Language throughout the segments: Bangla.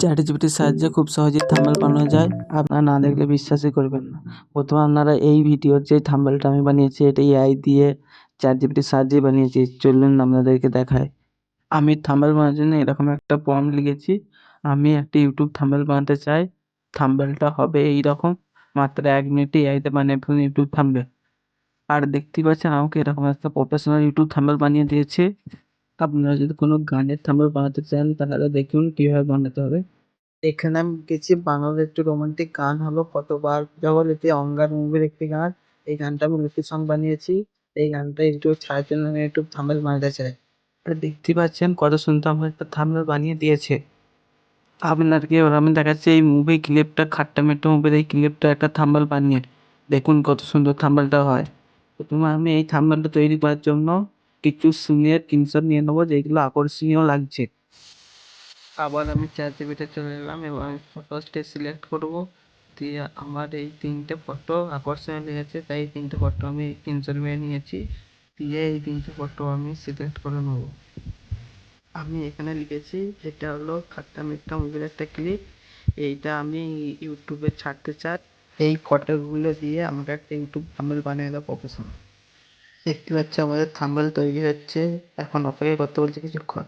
চ্যাটজিপিটির সাহায্যে খুব সহজেই থাম্বনেল বানানো যায়। আপনারা না দেখলে বিশ্বাসই করবেন না। প্রথমে আপনারা এই ভিডিওর যে থাম্বনেলটা আমি বানিয়েছি এটা এআই দিয়ে চ্যাটজিপিটির সাহায্যেই বানিয়েছি। চলুন আপনাদেরকে দেখাই। আমি থাম্বনেল বানানোর জন্য এরকম একটা প্রম্পট লিখেছি। আমি একটা ইউটিউব থাম্বনেল বানাতে চাই। থাম্বনেলটা হবে এইরকম। মাত্র 1 মিনিটে এআইতে বানিয়ে ফেলুন ইউটিউব থাম্বনেল। আর দেখতেই পাচ্ছেন আমাকে এরকম একটা প্রফেশনাল ইউটিউব থাম্বনেল বানিয়ে দিয়েছে। আপনারা যদি কোনো গানের থাম্বনেল বানাতে চান তাহলে দেখুন কীভাবে বানাতে হবে। এখানে আমি লিখেছি বাংলার একটু রোমান্টিক গান হলো কতবার জগৎ এটি অঙ্গার মুভির একটি গান। এই গানটা আমি লুপি সং বানিয়েছি। এই গানটা ইউটিউব ছাড়ার জন্য আমি ইউটিউব থাম্বনেল বানাতে চাই। আর দেখতেই পাচ্ছেন কত সুন্দর আমার একটা থাম্বনেল বানিয়ে দিয়েছে। আপনাদেরকে এবার আমি দেখাচ্ছি এই মুভি ক্লিপটা খাট্টা মিঠা মুভির এই ক্লিপটা একটা থাম্বনেল বানিয়ে। দেখুন কত সুন্দর থাম্বনেলটা হয়। প্রথমে আমি এই থাম্বনেলটা তৈরি করার জন্য কিছু সিনের স্ক্রিনশট নিয়ে নেবো যেগুলো আকর্ষণীয় লাগছে। আবার আমি চ্যাটজিপিটিতে চলে এলাম এবং আমি ফটোসটা সিলেক্ট করবো। দিয়ে আমার এই 3টে ফটো আকর্ষণীয় লেগেছে তাই এই 3টে ফটো আমি স্ক্রিনশট মেরে নিয়েছি। দিয়ে এই 3টে ফটো আমি সিলেক্ট করে নেবো। আমি এখানে লিখেছি এটা হলো খাট্টা মিঠা মুভির একটা ক্লিপ। এইটা আমি ইউটিউবে ছাড়তে চাই। এই ফটোগুলো দিয়ে আমাকে একটা ইউটিউব থাম্বনেল বানিয়ে দাও প্রফেশনাল। দেখতে পাচ্ছ আমাদের থাম্বনেল তৈরি হচ্ছে। এখন অপেক্ষা করতে বলছে কিছুক্ষণ।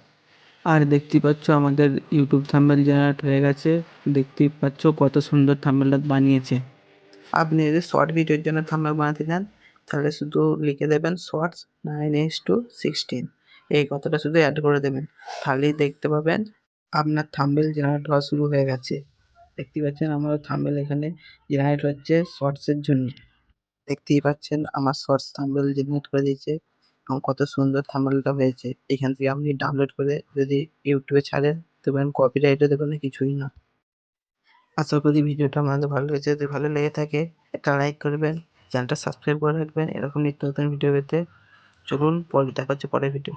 আর দেখতেই পাচ্ছ আমাদের ইউটিউব থাম্বনেল জেনারেট হয়ে গেছে। দেখতেই পাচ্ছ কত সুন্দর থাম্বনেলটা বানিয়েছে। আপনি যদি শর্ট ভিডিওর জন্য থাম্বনেল বানাতে চান তাহলে শুধু লিখে দেবেন শর্টস 9:16। এই কথাটা শুধু অ্যাড করে দেবেন। তাহলেই দেখতে পাবেন আপনার থাম্বনেল জেনারেট হওয়া শুরু হয়ে গেছে। দেখতেই পাচ্ছেন আমার থাম্বনেল এখানে জেনারেট হচ্ছে শর্টসের জন্য। দেখতেই পাচ্ছেন আমার শর্টস থাম্বনেল জেনারেট করে দিয়েছে এবং কত সুন্দর থাম্বনেলটা হয়েছে। এখান থেকে আপনি ডাউনলোড করে যদি ইউটিউবে ছাড়েন দেখবেন কপিরাইটও দেবে না, কিছুই না। আশা করি ভিডিওটা আপনাদের ভালো লেগেছে। যদি ভালো লেগে থাকে একটা লাইক করবেন, চ্যানেলটা সাবস্ক্রাইব করে রাখবেন এরকম নিত্য নতুন ভিডিও পেতে। চলুন পরে দেখা হচ্ছে পরের ভিডিও।